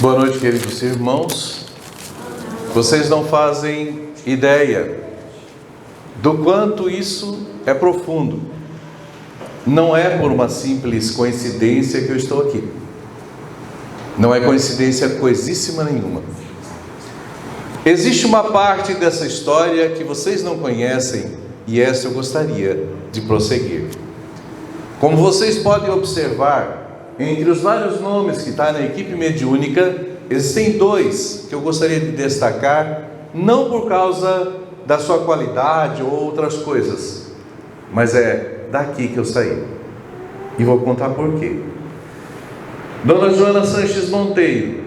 Boa noite, queridos irmãos. Vocês não fazem ideia do quanto isso é profundo. Não é por uma simples coincidência que eu estou aqui. Não é coincidência coisíssima nenhuma. Existe uma parte dessa história que vocês não conhecem e essa eu gostaria de prosseguir. Como vocês podem observar, entre os vários nomes que está na equipe mediúnica, existem dois que eu gostaria de destacar, não por causa da sua qualidade ou outras coisas, mas é daqui que eu saí. E vou contar por quê. Dona Joana Sanches Monteiro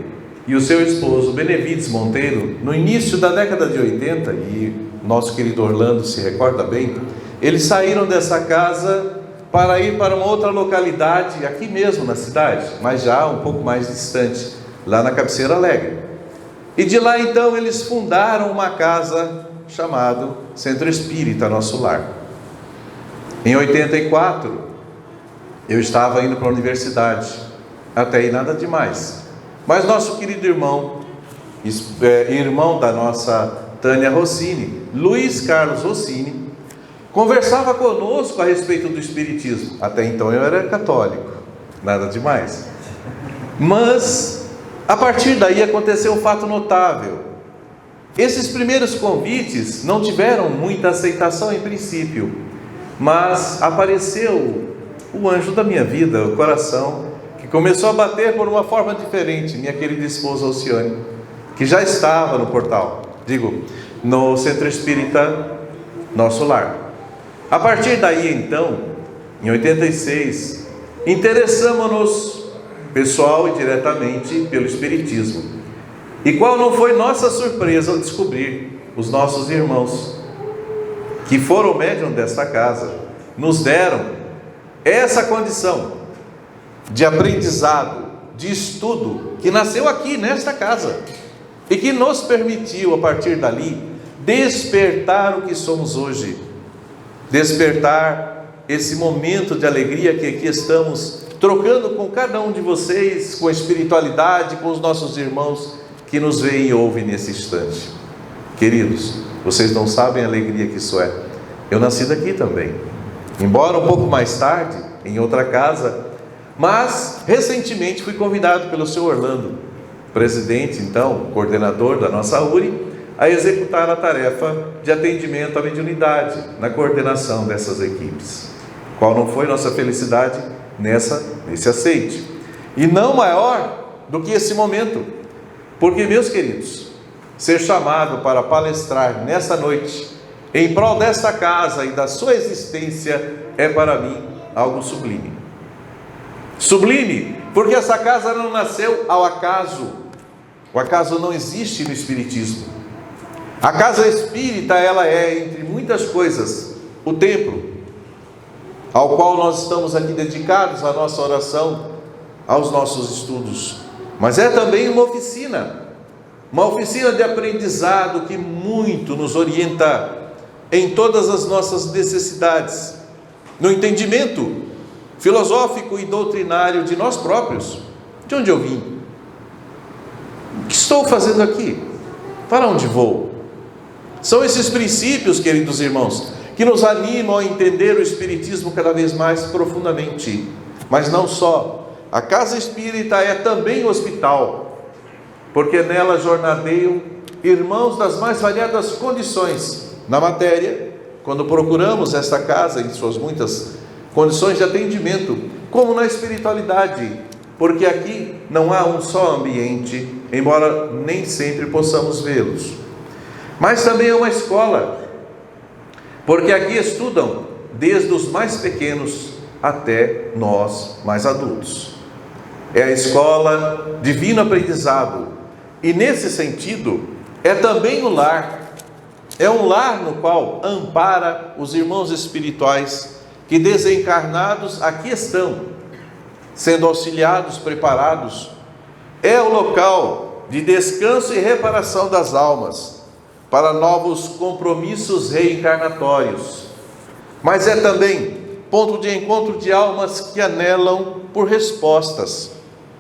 e o seu esposo Benevides Monteiro, no início da década de 80, e nosso querido Orlando se recorda bem, eles saíram dessa casa para ir para uma outra localidade, aqui mesmo na cidade, mas já um pouco mais distante, lá na Cabeceira Alegre. E de lá então eles fundaram uma casa chamada Centro Espírita Nosso Lar. Em 84, eu estava indo para a universidade, até aí nada demais. Mas nosso querido irmão, irmão da nossa Tânia Rossini, Luiz Carlos Rossini, conversava conosco a respeito do Espiritismo. Até então eu era católico, nada demais. Mas, a partir daí aconteceu um fato notável. Esses primeiros convites não tiveram muita aceitação em princípio, mas apareceu o anjo da minha vida, o coração, que começou a bater por uma forma diferente, minha querida esposa Alcione, que já estava no portal, no Centro Espírita Nosso Lar. A partir daí então, em 86, interessamos-nos pessoal e diretamente pelo Espiritismo. E qual não foi nossa surpresa ao descobrir os nossos irmãos, que foram médium desta casa, nos deram essa condição de aprendizado, de estudo, que nasceu aqui nesta casa, e que nos permitiu, a partir dali, despertar o que somos hoje. Despertar esse momento de alegria que aqui estamos trocando com cada um de vocês, com a espiritualidade, com os nossos irmãos que nos veem e ouvem nesse instante. Queridos, vocês não sabem a alegria que isso é. Eu nasci daqui também, embora um pouco mais tarde, em outra casa, mas recentemente fui convidado pelo seu Orlando, presidente, então, coordenador da nossa URI, a executar a tarefa de atendimento à mediunidade, na coordenação dessas equipes. Qual não foi nossa felicidade nesse aceite? E não maior do que esse momento, porque, meus queridos, ser chamado para palestrar nesta noite, em prol desta casa e da sua existência, é para mim algo sublime. Sublime, porque essa casa não nasceu ao acaso. O acaso não existe no Espiritismo. A casa espírita, ela é, entre muitas coisas, o templo, ao qual nós estamos aqui dedicados à nossa oração, aos nossos estudos. Mas é também uma oficina de aprendizado que muito nos orienta em todas as nossas necessidades, no entendimento filosófico e doutrinário de nós próprios. De onde eu vim? O que estou fazendo aqui? Para onde vou? São esses princípios, queridos irmãos, que nos animam a entender o Espiritismo cada vez mais profundamente. Mas não só. A casa espírita é também hospital, porque nela jornadeiam irmãos das mais variadas condições na matéria, quando procuramos esta casa em suas muitas condições de atendimento, como na espiritualidade, porque aqui não há um só ambiente, embora nem sempre possamos vê-los. Mas também é uma escola, porque aqui estudam desde os mais pequenos até nós mais adultos. É a escola divino aprendizado, e nesse sentido é também o lar. É um lar no qual ampara os irmãos espirituais que, desencarnados, aqui estão, sendo auxiliados, preparados. É o local de descanso e reparação das almas, para novos compromissos reencarnatórios, mas é também ponto de encontro de almas que anelam por respostas,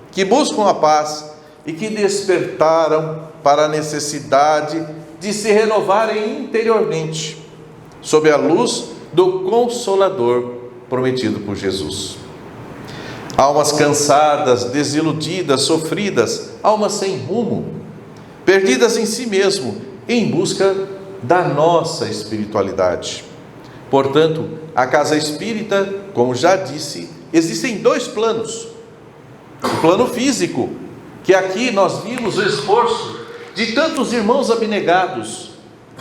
que buscam a paz e que despertaram para a necessidade de se renovarem interiormente, sob a luz do Consolador prometido por Jesus. Almas cansadas, desiludidas, sofridas, almas sem rumo, perdidas em si mesmo, em busca da nossa espiritualidade. Portanto, a casa espírita, como já disse, existem dois planos. O plano físico, que aqui nós vimos o esforço de tantos irmãos abnegados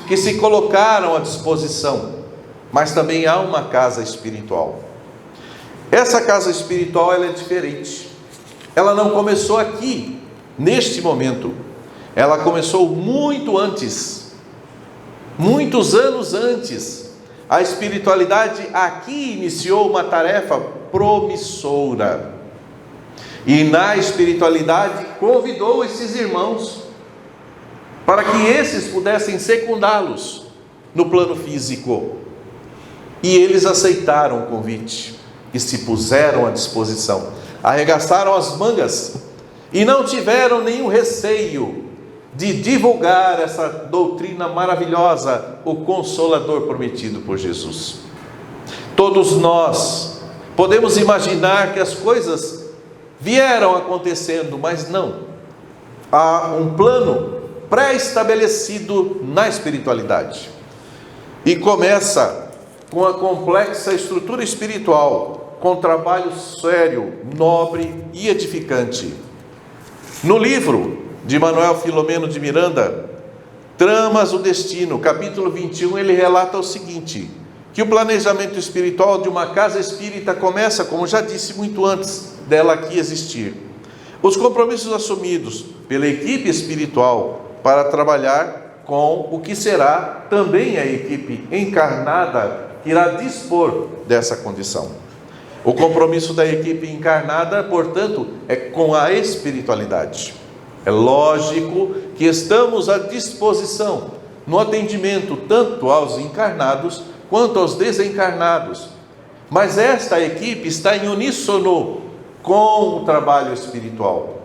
que se colocaram à disposição, mas também há uma casa espiritual. Essa casa espiritual, ela é diferente. Ela não começou aqui, neste momento. Ela começou muito antes, muitos anos antes. A espiritualidade aqui iniciou uma tarefa promissora. E na espiritualidade convidou esses irmãos para que esses pudessem secundá-los no plano físico. E eles aceitaram o convite e se puseram à disposição, arregaçaram as mangas e não tiveram nenhum receio de divulgar essa doutrina maravilhosa, o Consolador prometido por Jesus. Todos nós podemos imaginar que as coisas vieram acontecendo, mas não. Há um plano pré-estabelecido na espiritualidade. E começa com a complexa estrutura espiritual, com trabalho sério, nobre e edificante. No livro de Manuel Filomeno de Miranda, Tramas do Destino, capítulo 21, ele relata o seguinte: que o planejamento espiritual de uma casa espírita começa, como já disse, muito antes dela aqui existir. Os compromissos assumidos pela equipe espiritual para trabalhar com o que será também a equipe encarnada que irá dispor dessa condição. O compromisso da equipe encarnada, portanto, é com a espiritualidade. É lógico que estamos à disposição no atendimento tanto aos encarnados quanto aos desencarnados. Mas esta equipe está em uníssono com o trabalho espiritual.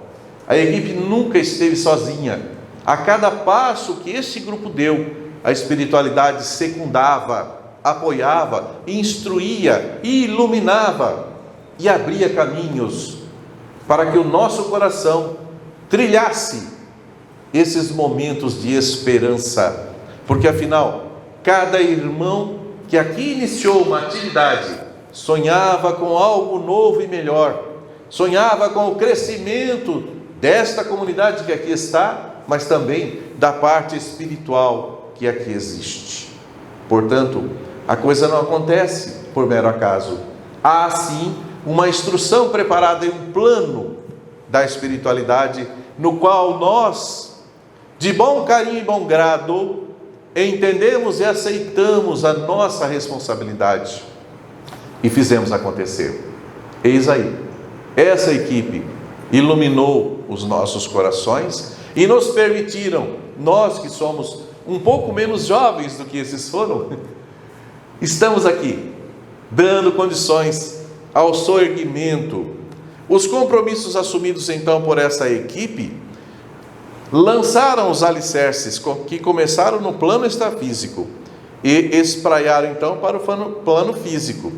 A equipe nunca esteve sozinha. A cada passo que este grupo deu, a espiritualidade secundava, apoiava, instruía, iluminava e abria caminhos para que o nosso coração trilhasse esses momentos de esperança, porque afinal, cada irmão que aqui iniciou uma atividade sonhava com algo novo e melhor, sonhava com o crescimento desta comunidade que aqui está, mas também da parte espiritual que aqui existe. Portanto, a coisa não acontece por mero acaso. Há sim uma instrução preparada em um plano da espiritualidade, no qual nós, de bom carinho e bom grado, entendemos e aceitamos a nossa responsabilidade e fizemos acontecer. Eis aí, essa equipe iluminou os nossos corações e nos permitiram, nós que somos um pouco menos jovens do que esses foram, estamos aqui, dando condições ao soerguimento. Os compromissos assumidos então por essa equipe lançaram os alicerces que começaram no plano extrafísico e espraiaram então para o plano físico.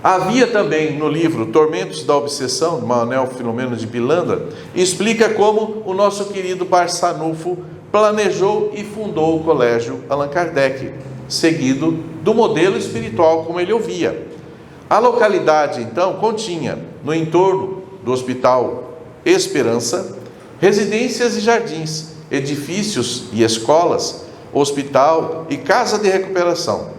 Havia também no livro Tormentos da Obsessão, de Manuel Filomeno de Miranda, explica como o nosso querido Barçanufo planejou e fundou o Colégio Allan Kardec, seguido do modelo espiritual como ele ouvia. A localidade, então, continha, no entorno do Hospital Esperança, residências e jardins, edifícios e escolas, hospital e casa de recuperação.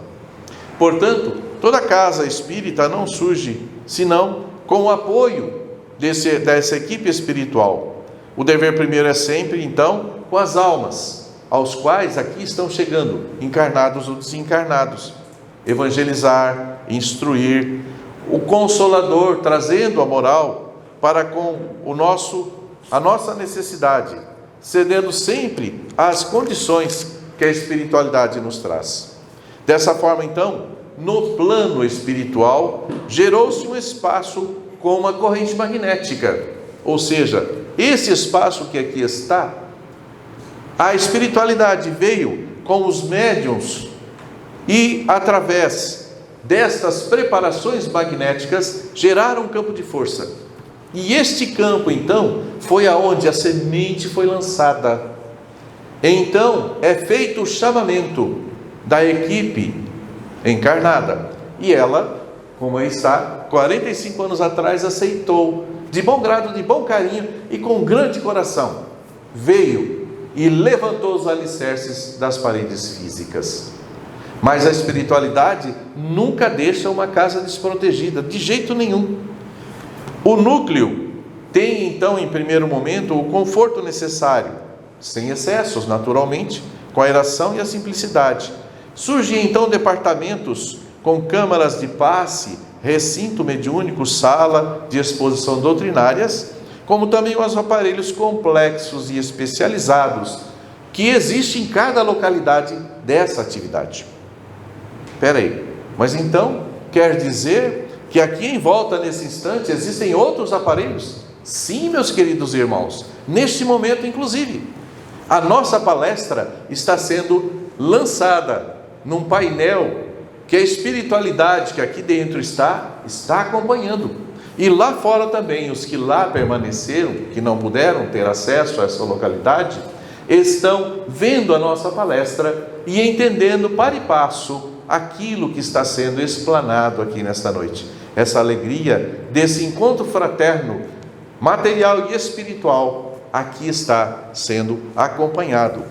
Portanto, toda casa espírita não surge senão com o apoio dessa equipe espiritual. O dever primeiro é sempre, então, com as almas, aos quais aqui estão chegando, encarnados ou desencarnados. Evangelizar, instruir, o Consolador trazendo a moral para com a nossa necessidade, cedendo sempre às condições que a espiritualidade nos traz. Dessa forma, então, no plano espiritual, gerou-se um espaço com uma corrente magnética, ou seja, esse espaço que aqui está, a espiritualidade veio com os médiuns e, através destas preparações magnéticas, geraram um campo de força. E este campo, então, foi aonde a semente foi lançada. Então, é feito o chamamento da equipe encarnada. E ela, como aí está, 45 anos atrás, aceitou, de bom grado, de bom carinho e com grande coração, veio e levantou os alicerces das paredes físicas. Mas a espiritualidade nunca deixa uma casa desprotegida, de jeito nenhum. O núcleo tem então, em primeiro momento, o conforto necessário, sem excessos, naturalmente, com a aeração e a simplicidade. Surgem então departamentos com câmaras de passe, recinto mediúnico, sala de exposição doutrinárias, como também os aparelhos complexos e especializados que existem em cada localidade dessa atividade. Espera aí, mas então quer dizer que aqui em volta, nesse instante, existem outros aparelhos? Sim, meus queridos irmãos, neste momento inclusive. A nossa palestra está sendo lançada num painel que a espiritualidade que aqui dentro está acompanhando. E lá fora também, os que lá permaneceram, que não puderam ter acesso a essa localidade, estão vendo a nossa palestra e entendendo para e passo aquilo que está sendo explanado aqui nesta noite. Essa alegria desse encontro fraterno, material e espiritual, aqui está sendo acompanhado.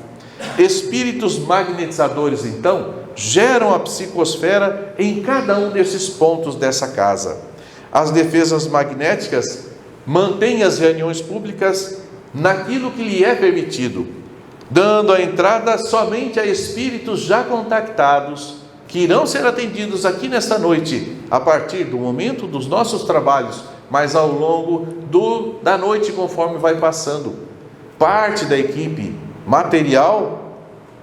Espíritos magnetizadores, então, geram a psicosfera em cada um desses pontos dessa casa. As defesas magnéticas mantêm as reuniões públicas naquilo que lhe é permitido, dando a entrada somente a espíritos já contactados, que irão ser atendidos aqui nesta noite, a partir do momento dos nossos trabalhos, mas ao longo da noite, conforme vai passando. Parte da equipe material,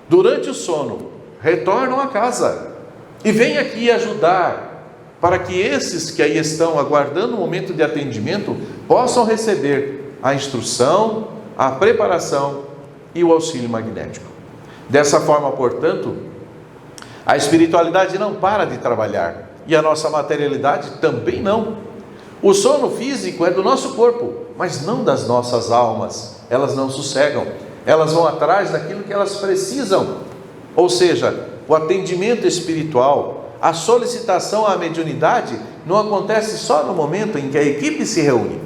durante o sono, retornam a casa e vêm aqui ajudar, para que esses que aí estão aguardando o momento de atendimento, possam receber a instrução, a preparação e o auxílio magnético. Dessa forma, portanto, a espiritualidade não para de trabalhar, e a nossa materialidade também não. O sono físico é do nosso corpo, mas não das nossas almas. Elas não sossegam, elas vão atrás daquilo que elas precisam. Ou seja, o atendimento espiritual, a solicitação à mediunidade, não acontece só no momento em que a equipe se reúne.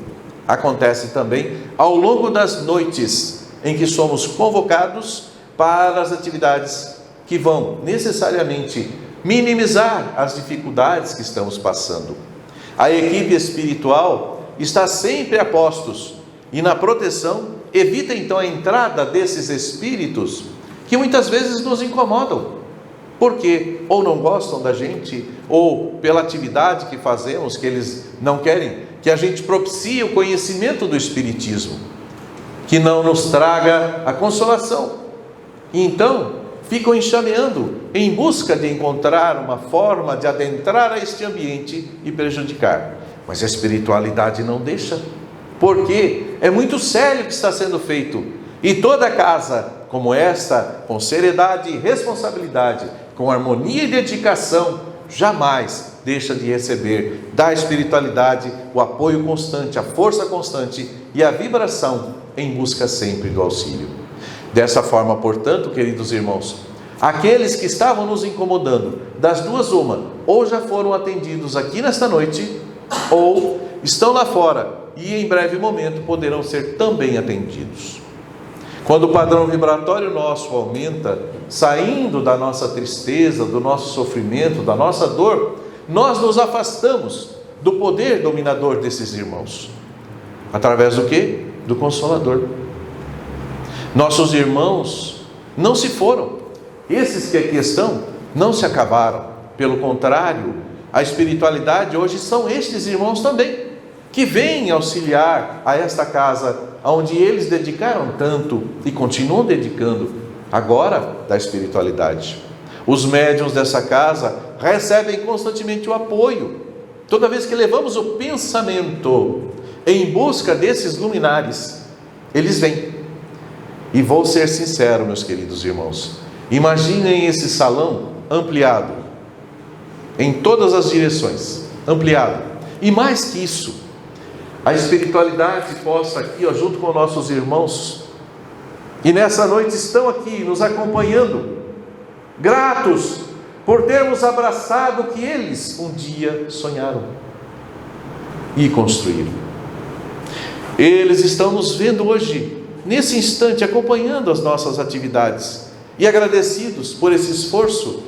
Acontece também ao longo das noites em que somos convocados para as atividades que vão necessariamente minimizar as dificuldades que estamos passando. A equipe espiritual está sempre a postos e na proteção evita então a entrada desses espíritos que muitas vezes nos incomodam, porque ou não gostam da gente, ou pela atividade que fazemos, que eles não querem que a gente propicie o conhecimento do Espiritismo, que não nos traga a consolação. E então ficam enxameando em busca de encontrar uma forma de adentrar a este ambiente e prejudicar. Mas a espiritualidade não deixa, porque é muito sério o que está sendo feito. E toda casa como esta, com seriedade e responsabilidade, com harmonia e dedicação, jamais deixa de receber da espiritualidade o apoio constante, a força constante e a vibração em busca sempre do auxílio. Dessa forma, portanto, queridos irmãos, aqueles que estavam nos incomodando, das duas uma, ou já foram atendidos aqui nesta noite, ou estão lá fora e em breve momento poderão ser também atendidos. Quando o padrão vibratório nosso aumenta, saindo da nossa tristeza, do nosso sofrimento, da nossa dor, nós nos afastamos do poder dominador desses irmãos. Através do quê? Do Consolador. Nossos irmãos não se foram. Esses que aqui estão não se acabaram. Pelo contrário, a espiritualidade hoje são estes irmãos também, que vêm auxiliar a esta casa, onde eles dedicaram tanto e continuam dedicando agora da espiritualidade. Os médiuns dessa casa recebem constantemente o apoio. Toda vez que levamos o pensamento em busca desses luminares, eles vêm. E vou ser sincero, meus queridos irmãos, imaginem esse salão ampliado, em todas as direções, ampliado. E mais que isso, a espiritualidade posta aqui, junto com nossos irmãos, e nessa noite estão aqui nos acompanhando, gratos por termos abraçado o que eles um dia sonharam e construíram. Eles estão nos vendo hoje, nesse instante, acompanhando as nossas atividades e agradecidos por esse esforço,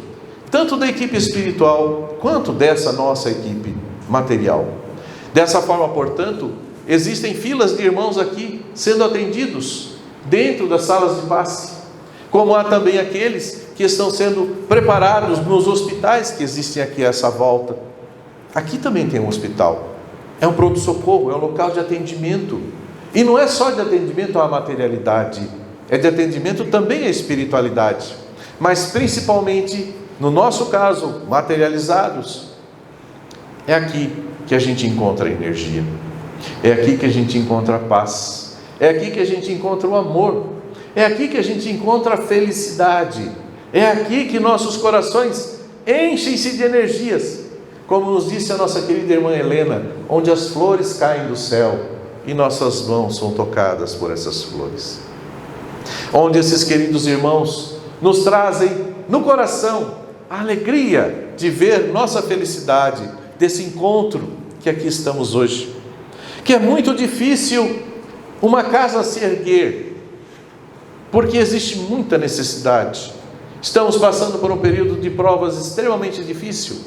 tanto da equipe espiritual quanto dessa nossa equipe material. Dessa forma, portanto, existem filas de irmãos aqui sendo atendidos dentro das salas de passe, como há também aqueles que estão sendo preparados nos hospitais que existem aqui a essa volta. Aqui também tem um hospital, é um pronto-socorro, é um local de atendimento, e não é só de atendimento à materialidade, é de atendimento também à espiritualidade, mas principalmente, no nosso caso, materializados. É aqui que a gente encontra a energia, é aqui que a gente encontra a paz, é aqui que a gente encontra o amor, é aqui que a gente encontra a felicidade, é aqui que nossos corações enchem-se de energias, como nos disse a nossa querida irmã Helena, onde as flores caem do céu e nossas mãos são tocadas por essas flores, onde esses queridos irmãos nos trazem no coração a alegria de ver nossa felicidade desse encontro que aqui estamos hoje, que é muito difícil uma casa se erguer, porque existe muita necessidade. Estamos passando por um período de provas extremamente difícil,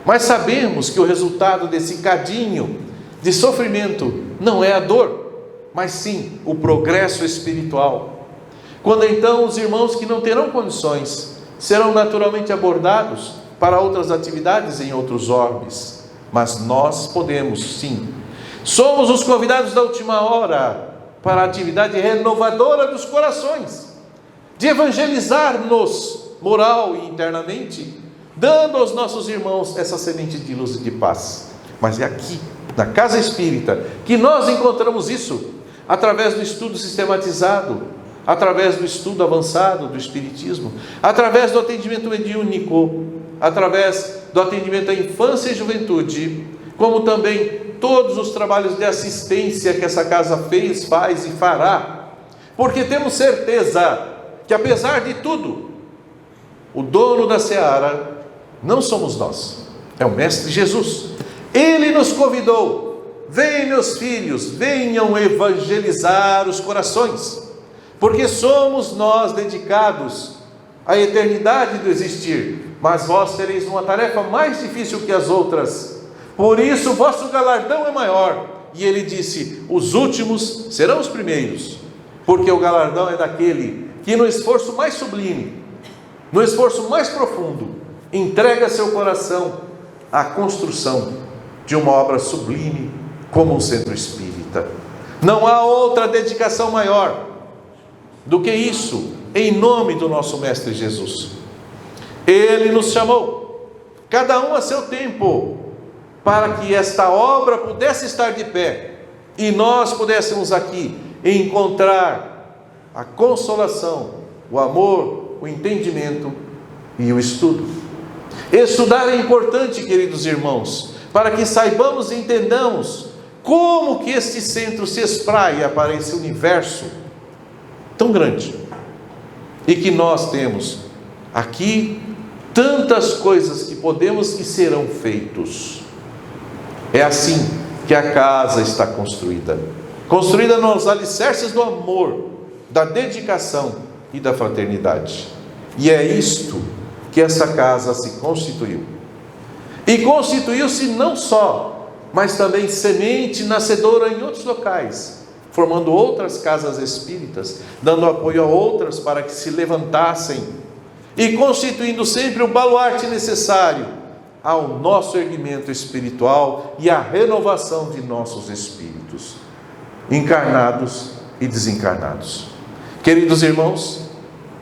mas sabemos que o resultado desse cadinho de sofrimento não é a dor, mas sim o progresso espiritual. Quando então os irmãos que não terão condições serão naturalmente abordados para outras atividades em outros orbes, mas nós podemos sim. Somos os convidados da última hora para a atividade renovadora dos corações, de evangelizar-nos moral e internamente, dando aos nossos irmãos essa semente de luz e de paz. Mas é aqui, na casa espírita, que nós encontramos isso, através do estudo sistematizado, através do estudo avançado do Espiritismo, através do atendimento mediúnico, através do atendimento à infância e juventude, como também todos os trabalhos de assistência que essa casa fez, faz e fará, porque temos certeza que, apesar de tudo, o dono da seara não somos nós, é o Mestre Jesus. Ele nos convidou: vem, meus filhos, venham evangelizar os corações, porque somos nós dedicados à eternidade do existir, mas vós tereis uma tarefa mais difícil que as outras, por isso o vosso galardão é maior. E ele disse: os últimos serão os primeiros, porque o galardão é daquele que no esforço mais sublime, no esforço mais profundo, entrega seu coração à construção de uma obra sublime como um centro espírita. Não há outra dedicação maior do que isso, em nome do nosso Mestre Jesus. Ele nos chamou, cada um a seu tempo, para que esta obra pudesse estar de pé, e nós pudéssemos aqui encontrar a consolação, o amor, o entendimento e o estudo. Estudar é importante, queridos irmãos, para que saibamos e entendamos como que este centro se espraia para esse universo tão grande, e que nós temos aqui tantas coisas que podemos e serão feitos. É assim que a casa está construída nos alicerces do amor, da dedicação e da fraternidade. E é isto que essa casa se constituiu. E constituiu-se não só, mas também semente nascedora em outros locais, formando outras casas espíritas, dando apoio a outras para que se levantassem, e constituindo sempre o baluarte necessário ao nosso erguimento espiritual e à renovação de nossos espíritos, encarnados e desencarnados. Queridos irmãos,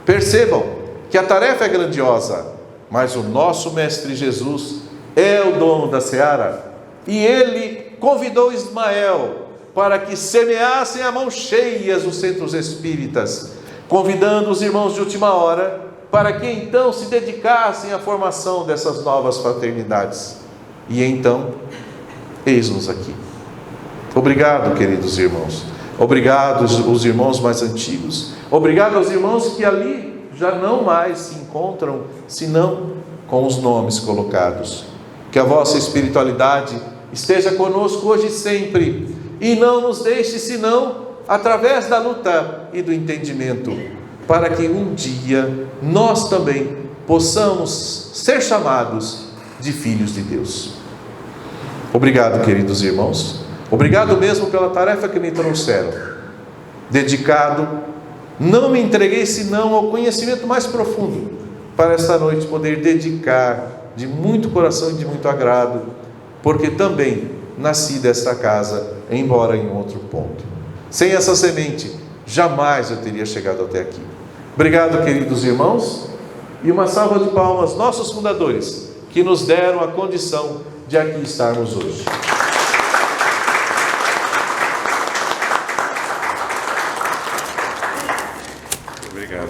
percebam que a tarefa é grandiosa, mas o nosso Mestre Jesus é o dono da seara, e ele convidou Ismael para que semeassem a mão cheias os centros espíritas, convidando os irmãos de última hora para que então se dedicassem à formação dessas novas fraternidades. E então, eis-nos aqui. Obrigado, queridos irmãos. Obrigado os irmãos mais antigos. Obrigado aos irmãos que ali já não mais se encontram, senão com os nomes colocados. Que a vossa espiritualidade esteja conosco hoje e sempre, e não nos deixe senão através da luta e do entendimento, para que um dia nós também possamos ser chamados de filhos de Deus. Obrigado, queridos irmãos. Obrigado mesmo pela tarefa que me trouxeram. Dedicado, não me entreguei senão ao conhecimento mais profundo, para esta noite poder dedicar de muito coração e de muito agrado, porque também nasci desta casa, embora em outro ponto. Sem essa semente, jamais eu teria chegado até aqui. Obrigado, queridos irmãos, e uma salva de palmas, nossos fundadores, que nos deram a condição de aqui estarmos hoje. Obrigado.